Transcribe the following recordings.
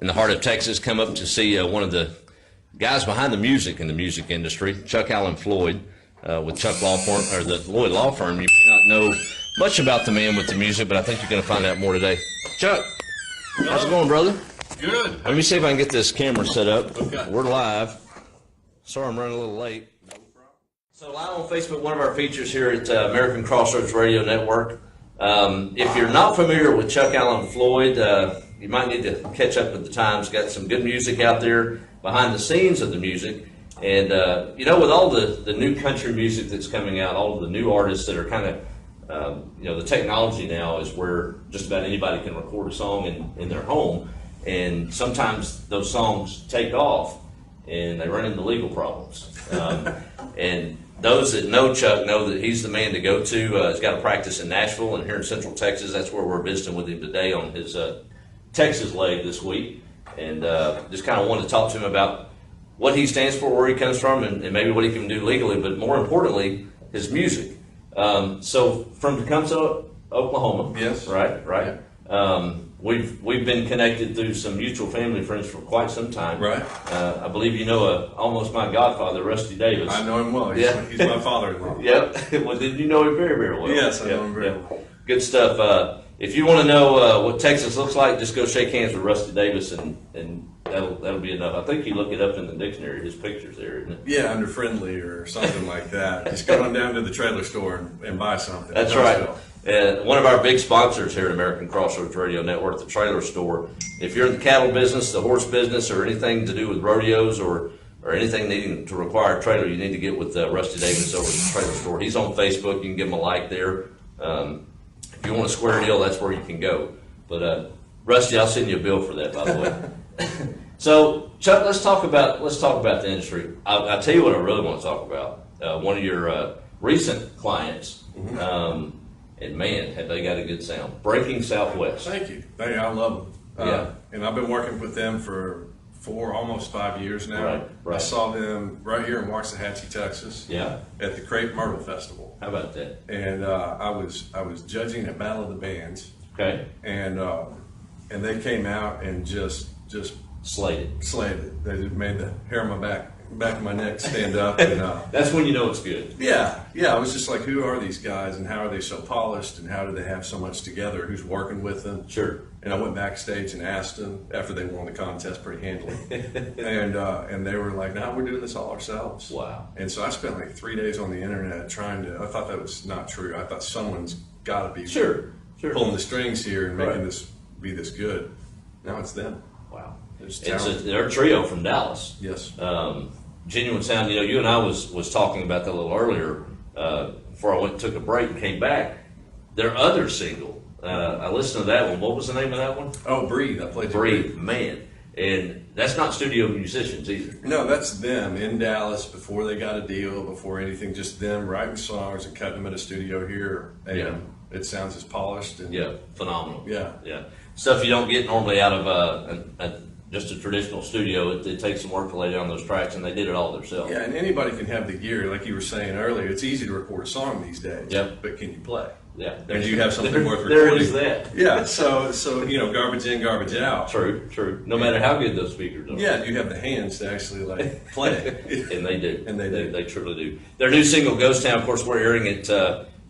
in the heart of Texas, come up to see one of the guys behind the music in the music industry, Chuck Allen Floyd, with Chuck Law Firm, or the Floyd Law Firm. You may not know much about the man with the music, but I think you're going to find out more today. Chuck, how's it going, brother? Good. Let me see if I can get this camera set up. Okay. We're live. Sorry I'm running a little late. No problem. So live on Facebook, one of our features here at American Crossroads Radio Network. If you're not familiar with Chuck Allen Floyd, you might need to catch up with the times. Got some good music out there behind the scenes of the music. And, with all the new country music that's coming out, all of the new artists that are kind of, the technology now is where just about anybody can record a song in their home. And sometimes those songs take off and they run into legal problems. And those that know Chuck know that he's the man to go to. He's got a practice in Nashville and here in Central Texas. That's where we're visiting with him today on his Texas leg this week. And just kind of wanted to talk to him about what he stands for, where he comes from, and maybe what he can do legally, but more importantly, his music. So from Tecumseh, Oklahoma. Yes. Right. Yeah. We've been connected through some mutual family friends for quite some time. Right. I believe you know almost my godfather, Rusty Davis. I know him well. He's my father-in-law. Yep. Well, did you know him very, very well? Yes, I know him very well. Good stuff. If you want to know what Texas looks like, just go shake hands with Rusty Davis, and that'll be enough. I think you look it up in the dictionary. His picture's there, isn't it? Yeah, under friendly or something like that. Just go on down to the trailer store and buy something. That's right. One of our big sponsors here at American Crossroads Radio Network, the trailer store. If you're in the cattle business, the horse business, or anything to do with rodeos or anything needing to require a trailer, you need to get with Rusty Davis over at the trailer store. He's on Facebook. You can give him a like there. If you want a square deal, that's where you can go. But Rusty, I'll send you a bill for that, by the way. So, Chuck, let's talk about the industry. I'll tell you what I really want to talk about. One of your recent clients. Mm-hmm. And man, have they got a good sound. Breaking Southwest. Thank you. I love them. Yeah. And I've been working with them for almost 5 years now. Right. I saw them right here in Waxahachie, Texas. Yeah. At the Crepe Myrtle Festival. How about that? And I was judging a Battle of the Bands. Okay. And they came out and just slayed it. They just made the hair on my back of my neck stand up. And that's when you know it's good. Yeah. I was just like, who are these guys and how are they so polished and how do they have so much together? Who's working with them? Sure. And I went backstage and asked them after they won the contest pretty handily. and they were like, no, we're doing this all ourselves. Wow. And so I spent like 3 days on the internet I thought that was not true. I thought someone's got to be sure pulling the strings here and making this be this good. Now it's them. Wow. They're a trio from Dallas. Yes. Genuine Sound. You and I was talking about that a little earlier before I went and took a break and came back. Their other single, I listened to that one. What was the name of that one? Oh, Breathe. I played Breathe. Man. And that's not studio musicians either. No, that's them in Dallas before they got a deal, before anything, just them writing songs and cutting them in a studio here. And it sounds as polished. And, phenomenal. Yeah. Stuff you don't get normally out of just a traditional studio. It takes some work to lay down those tracks, and they did it all themselves. Yeah, and anybody can have the gear. Like you were saying earlier, it's easy to record a song these days. Yep. But can you play? Yeah. And do you have something worth recording? There is that. Yeah, so garbage in, garbage out. True. No matter how good those speakers are. Yeah, you have the hands to actually play. And they do. And they do. They truly do. Their new single, Ghost Town, of course, we're hearing it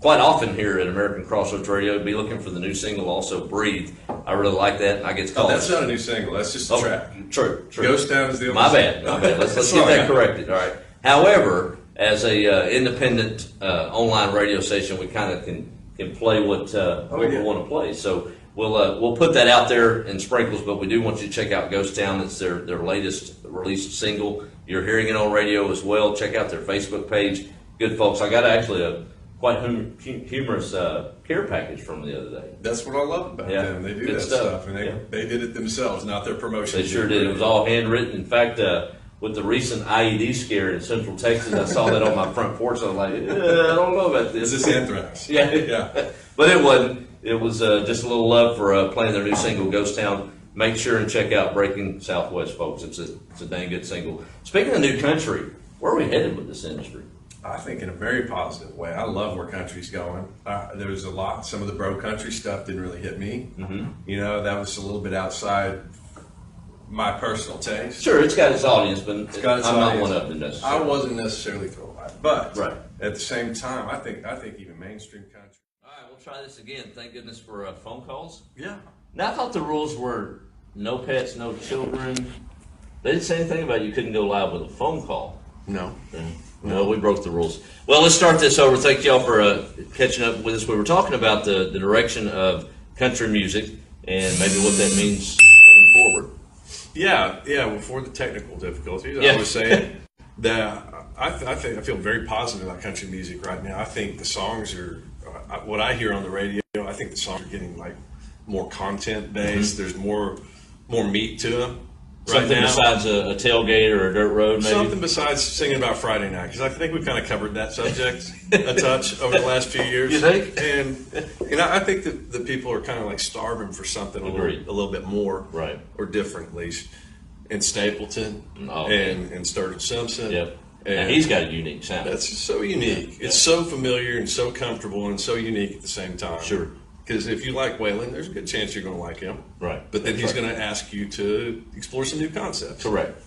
quite often here at American Crossroads Radio. Be looking for the new single, also Breathe. I really like that, and I get to call that's not a new single. That's just a track. True. Ghost Town is the old My bad. Let's get that corrected. All right. However, as a independent online radio station, we kind of can play what we want to play. So we'll put that out there in sprinkles, but we do want you to check out Ghost Town. It's their latest released single. You're hearing it on radio as well. Check out their Facebook page. Good folks. I got actually a quite humorous care package from the other day. That's what I love about them. They do that stuff, and they did it themselves, not their promotion. They sure did. It was all handwritten. In fact, with the recent IED scare in Central Texas, I saw that on my front porch. I was like, I don't know about this. Is this anthrax? Yeah. But it wasn't. It was just a little love for playing their new single, Ghost Town. Make sure and check out Breaking Southwest, folks. It's a dang good single. Speaking of new country, where are we headed with this industry? I think in a very positive way. I love where country's going. There's a lot. Some of the bro country stuff didn't really hit me. Mm-hmm. That was a little bit outside my personal taste. Sure, it's got its audience, but got its I'm not audience. one of them necessarily. I wasn't necessarily thrilled by it, but Right. at the same time, I think even mainstream country. All right, we'll try this again. Thank goodness for phone calls. Yeah. Now, I thought the rules were no pets, no children. They didn't say anything about you couldn't go live with a phone call. No. Well, we broke the rules. Well, let's start this over. Thank y'all for catching up with us. We were talking about the direction of country music and maybe what that means coming forward. Yeah. Before the technical difficulties, Yeah. I was saying that I feel very positive about country music right now. I think the songs are what I hear on the radio. I think the songs are getting like more content based. There's more meat to them. Something besides a tailgate or a dirt road, maybe? Something besides singing about Friday night, because I think we've kind of covered that subject a touch over the last few years. You think? And I think that the people are kind of like starving for something a little bit more, right, or different at least. And Stapleton and Sturgill Simpson. Yep. And he's got a unique sound. That's so unique. Yeah. It's so familiar and so comfortable and so unique at the same time. Sure. Because if you like Waylon, there's a good chance you're going to like him. Right. But then he's going to ask you to explore some new concepts. Correct.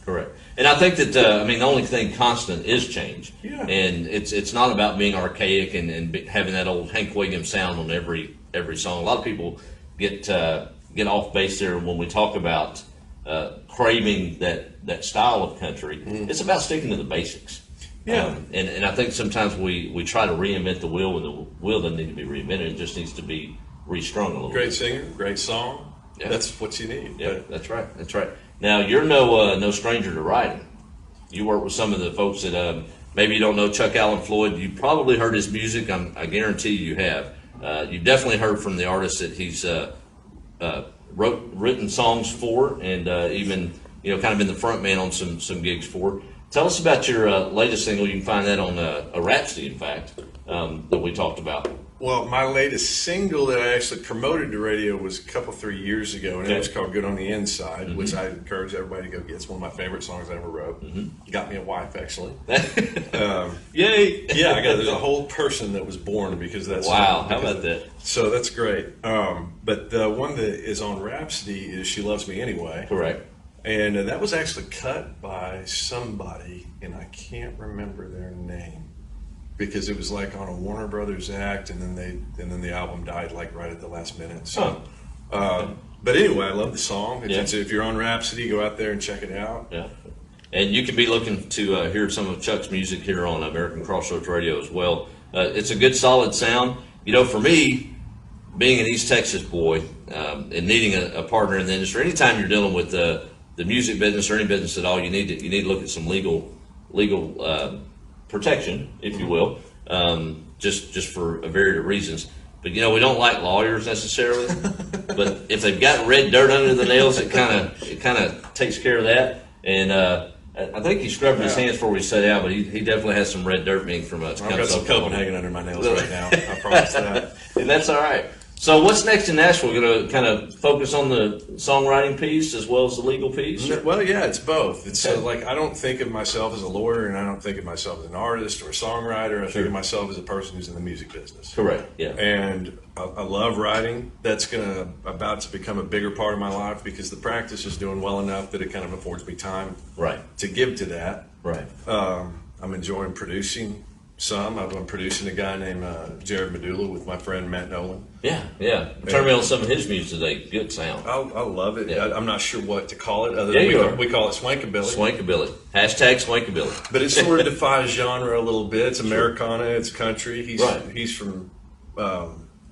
And I think that, the only thing constant is change. Yeah. And it's not about being archaic and having that old Hank Williams sound on every song. A lot of people get off base there when we talk about craving that style of country. It's about sticking to the basics. Yeah. And I think sometimes we try to reinvent the wheel when the wheel doesn't need to be reinvented. It just needs to be restrung a little bit. Great singer, great song. Yeah. That's what you need. Yeah, that's right. Now, you're no stranger to writing. You work with some of the folks that maybe you don't know Chuck Allen Floyd. You probably heard his music. I guarantee you have. You've definitely heard from the artists that he's written songs for, and even kind of been the front man on some gigs for. Tell us about your latest single. You can find that on a Rhapsody, in fact, that we talked about. Well, my latest single that I actually promoted to radio was 3 years ago, and it was called Good on the Inside, which I encourage everybody to go get. It's one of my favorite songs I ever wrote. Got me a wife, actually. Yay! Yeah, there's a whole person that was born because that's wow. How about that? So that's great. But the one that is on Rhapsody is She Loves Me Anyway. Correct. And that was actually cut by somebody, and I can't remember their name. Because it was like on a Warner Brothers act, and then the album died like right at the last minute. So, but anyway, I love the song. If you're on Rhapsody, go out there and check it out. Yeah, and you can be looking to hear some of Chuck's music here on American Crossroads Radio as well. It's a good, solid sound. For me, being an East Texas boy and needing a partner in the industry, anytime you're dealing with the music business or any business at all, you need to look at some legal protection, if you will, just for a variety of reasons. But we don't like lawyers necessarily. But if they've got red dirt under the nails, it kind of takes care of that. And I think he scrubbed his hands before we sat down, but he definitely has some red dirt being from us. I've got some Copenhagen under my nails right now. I promise that. And that's all right. So what's next in Nashville? We're going to kind of focus on the songwriting piece as well as the legal piece? Well, yeah, it's both. It's like I don't think of myself as a lawyer, and I don't think of myself as an artist or a songwriter. I think of myself as a person who's in the music business. Correct, yeah. And I love writing. That's about to become a bigger part of my life because the practice is doing well enough that it kind of affords me time to give to that. Right. I'm enjoying producing. I've been producing a guy named Jerrod Medulla with my friend Matt Nolan. Yeah. Turn me on some of his music today. Good sound. I love it. Yeah. I'm not sure what to call it other than we call it swankabilly. Swankabilly. Hashtag swankabilly. But it sort of defies genre a little bit. It's Americana. It's country. He's from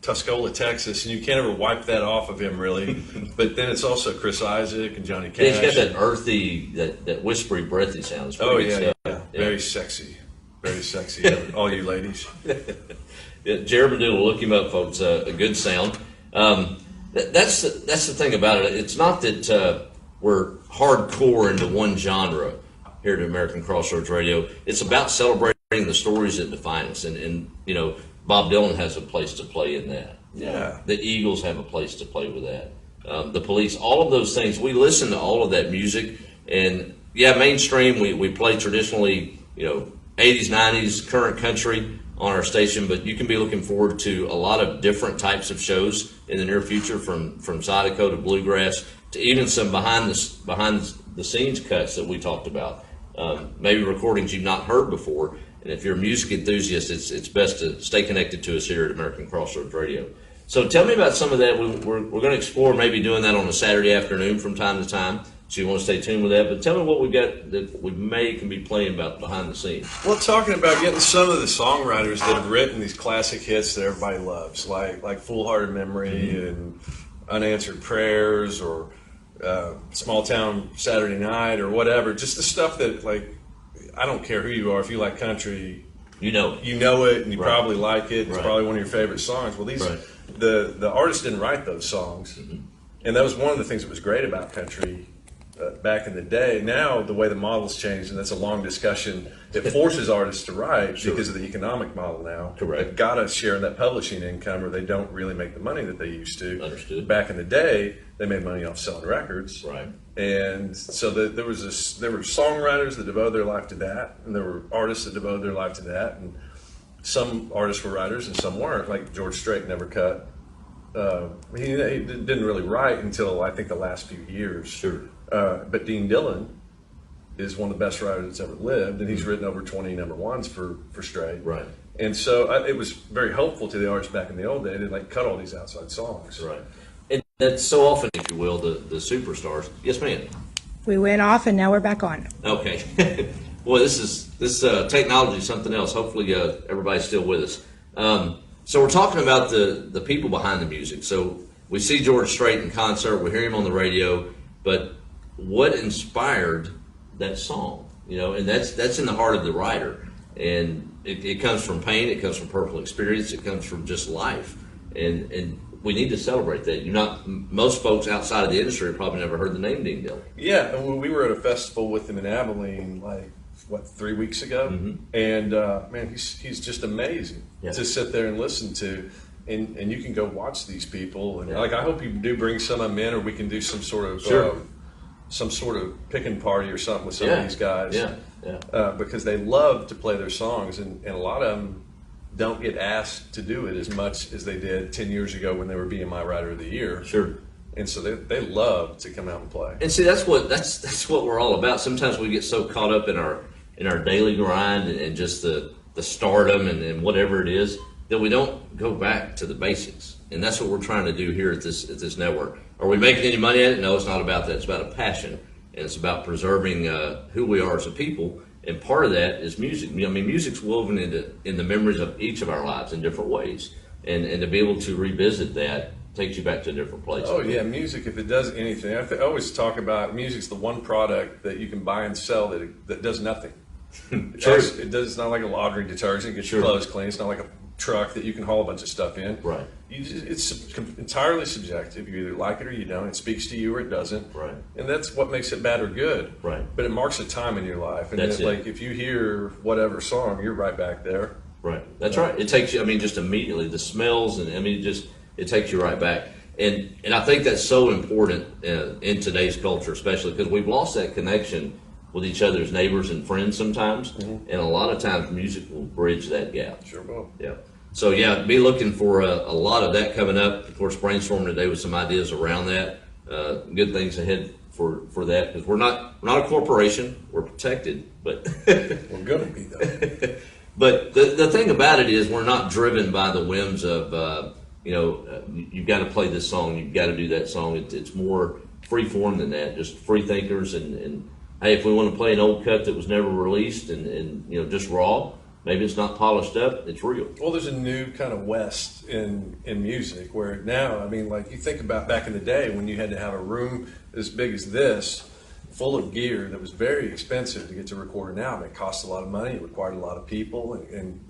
Tuscola, Texas, and you can't ever wipe that off of him, really. But then it's also Chris Isaac and Johnny Cash. He's got that earthy, that whispery, breathy sound. It's pretty good stuff. Very sexy. Very sexy, all you ladies. Jerrod Medulla, look him up, folks. A good sound. That's the thing about it. It's not that we're hardcore into one genre here at American Crossroads Radio. It's about celebrating the stories that define us, and Bob Dylan has a place to play in that. Yeah. The Eagles have a place to play with that. The Police, all of those things. We listen to all of that music, and mainstream. We play traditionally, 80s, 90s, current country on our station, but you can be looking forward to a lot of different types of shows in the near future, from Zydeco to bluegrass to even some behind the scenes cuts that we talked about. Maybe recordings you've not heard before. And if you're a music enthusiast, it's best to stay connected to us here at American Crossroads Radio. So tell me about some of that. We're going to explore maybe doing that on a Saturday afternoon from time to time. So you want to stay tuned with that. But tell me what we got that we can be playing about behind the scenes. Well, talking about getting some of the songwriters that have written these classic hits that everybody loves, like Full Hearted Memory and Unanswered Prayers, or Small Town Saturday Night, or whatever. Just the stuff that, like, I don't care who you are. If you like country, you know it, and you probably like it. It's probably one of your favorite songs. Well, the artist didn't write those songs, and that was one of the things that was great about country back in the day. Now the way the model's changed, and that's a long discussion. It forces artists to write because of the economic model now. Correct. They've got to share in that publishing income, or they don't really make the money that they used to. Understood. Back in the day, they made money off selling records. Right. And so there were songwriters that devoted their life to that, and there were artists that devoted their life to that, and some artists were writers and some weren't. Like George Strait never cut. He didn't really write until I think the last few years. Sure. But Dean Dillon is one of the best writers that's ever lived, and he's written over 20 number ones for Strait. Right. And so it was very helpful to the artists back in the old day to like cut all these outside songs. Right. And that's so often, if you will, the superstars. Yes, ma'am. We went off and now we're back on. Okay. Boy, this technology is something else. Hopefully everybody's still with us. So we're talking about the people behind the music. So we see George Strait in concert, we hear him on the radio, but what inspired that song? And that's in the heart of the writer. And it comes from pain, it comes from personal experience, it comes from just life. And we need to celebrate that. Most folks outside of the industry have probably never heard the name Dean Dillon. Yeah, and we were at a festival with him in Abilene, 3 weeks ago, and man, he's just amazing to sit there and listen to, and you can go watch these people, and I hope you do bring some of them in, or we can do some sort of picking party or something with some of these guys, because they love to play their songs, and a lot of them don't get asked to do it as much as they did 10 years ago when they were BMI Writer of the Year. Sure. And so they love to come out and play. And see, that's what we're all about. Sometimes we get so caught up in our daily grind and just the stardom and whatever it is that we don't go back to the basics. And that's what we're trying to do here at this network. Are we making any money at it? No, it's not about that. It's about a passion, and it's about preserving who we are as a people. And part of that is music. Music's woven in the memories of each of our lives in different ways. And to be able to revisit that takes you back to a different place. Oh, yeah, music, if it does anything. I always talk about music's the one product that you can buy and sell that does nothing. It's not like a laundry detergent, it gets your clothes clean. It's not like a truck that you can haul a bunch of stuff in. Right. It's entirely subjective. You either like it or you don't. It speaks to you or it doesn't. Right. And that's what makes it bad or good. Right. But it marks a time in your life. And that's like if you hear whatever song, you're right back there. Right. That's right. It takes you, just immediately, the smells, and it takes you right back. And I think that's so important in today's culture, especially because we've lost that connection with each other's neighbors and friends sometimes. And a lot of times music will bridge that gap. Sure will. Yeah. So be looking for a lot of that coming up. Of course, brainstorming today with some ideas around that. Good things ahead for that, because we're not a corporation. We're protected, but we're gonna be though. But the thing about it is, we're not driven by the whims of you've got to play this song, you've got to do that song. It's more free form than that. Just free thinkers, and hey, if we want to play an old cut that was never released and just raw. Maybe it's not polished up, it's real. Well, there's a new kind of West in music where now, you think about back in the day when you had to have a room as big as this full of gear that was very expensive to get to record an album. It cost a lot of money, it required a lot of people, and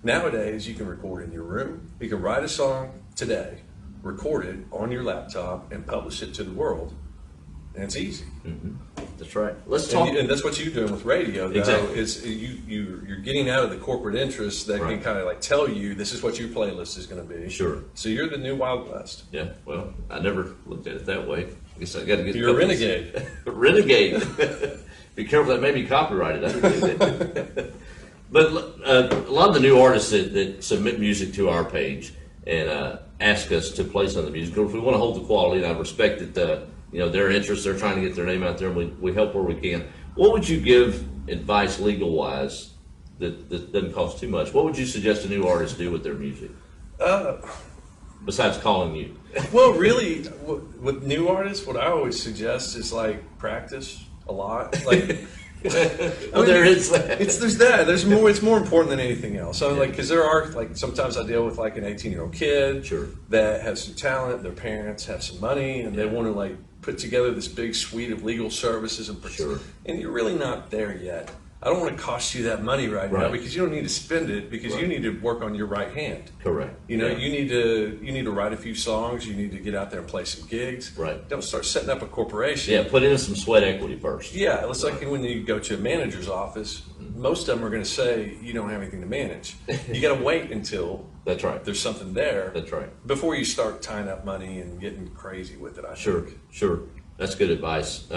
nowadays you can record in your room. You can write a song today, record it on your laptop, and publish it to the world. And it's easy. Mm-hmm. That's right. Let's talk. And that's what you're doing with radio, though. Exactly. Is you're getting out of the corporate interests that can kind of tell you this is what your playlist is going to be. Sure. So you're the new Wild West. Yeah. Well, I never looked at it that way. I guess I got to get. You're a renegade. Renegade. Be careful, that may be copyrighted. But a lot of the new artists that submit music to our page, and ask us to play some of the music. If we want to hold the quality, and I respect that their interests, they're trying to get their name out there, and we help where we can. What would you give advice legal wise that doesn't cost too much? What would you suggest a new artist do with their music? Besides calling you. Well, really, with new artists, what I always suggest is like practice a lot. Like, There is that. There's that. There's more. It's more important than anything else. So, like, because there are like sometimes I deal with like an 18-year-old kid that has some talent. Their parents have some money, and they want to like put together this big suite of legal services, and you're really not there yet. I don't want to cost you that money right now because you don't need to spend it because you need to work on your right hand. Correct. You need to write a few songs. You need to get out there and play some gigs. Right. Don't start setting up a corporation. Yeah, put in some sweat equity first. Yeah, it's like when you go to a manager's office, most of them are going to say you don't have anything to manage. You got to wait until That's right. there's something there. That's right. Before you start tying up money and getting crazy with it. I think. Sure. That's good advice.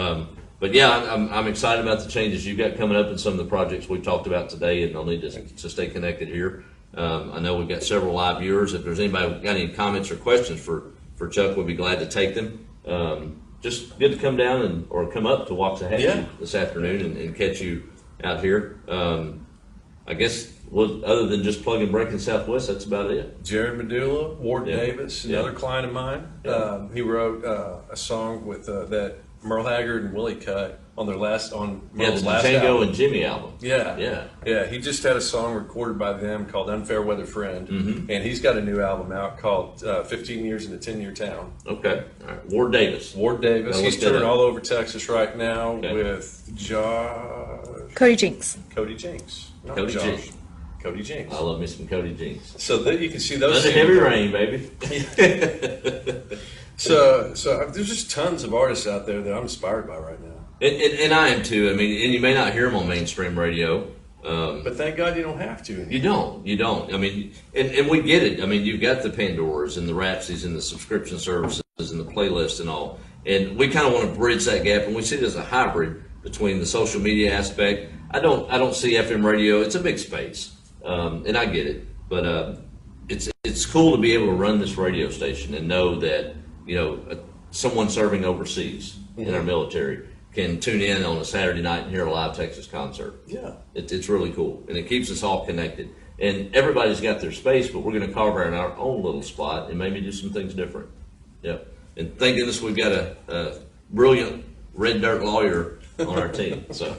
But yeah, I'm excited about the changes you've got coming up and some of the projects we've talked about today, and I'll need to stay connected here. I know we've got several live viewers. If there's anybody got any comments or questions for Chuck, we'll be glad to take them. Just good to come down or come up to Waxahachie this afternoon and catch you out here. I guess other than just plugging Breaking Southwest, that's about it. Jerrod Medulla, Ward Davis, another client of mine. He wrote a song with that Merle Haggard and Willie cut on their last the last Django album. and Jimmy album. Yeah. He just had a song recorded by them called "Unfair Weather Friend," and he's got a new album out called "15 Years in a 10-Year Town." Okay, all right. Ward Davis. He's touring all over Texas right now with Cody Jinks. Cody Jinks. Not Cody Josh. Jinks. Cody Jinks. I love me some Cody Jinks. So that you can see those. Under heavy rain, baby. So there's just tons of artists out there that I'm inspired by right now. And I am too. I mean, and you may not hear them on mainstream radio. But thank God you don't have to. You don't. I mean, and we get it. I mean, you've got the Pandoras and the Rhapsodies and the subscription services and the playlists and all. And we kind of want to bridge that gap, and we see it as a hybrid between the social media aspect. I don't see FM radio. It's a big space, and I get it. But it's cool to be able to run this radio station and know that someone serving overseas in our military can tune in on a Saturday night and hear a live Texas concert. Yeah. It's really cool, and it keeps us all connected. And everybody's got their space, but we're going to carve out our own little spot and maybe do some things different. Yeah. And thank goodness we've got a brilliant red dirt lawyer on our team. So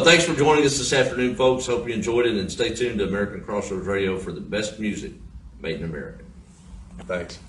thanks for joining us this afternoon, folks. Hope you enjoyed it, and stay tuned to American Crossroads Radio for the best music made in America. Thanks.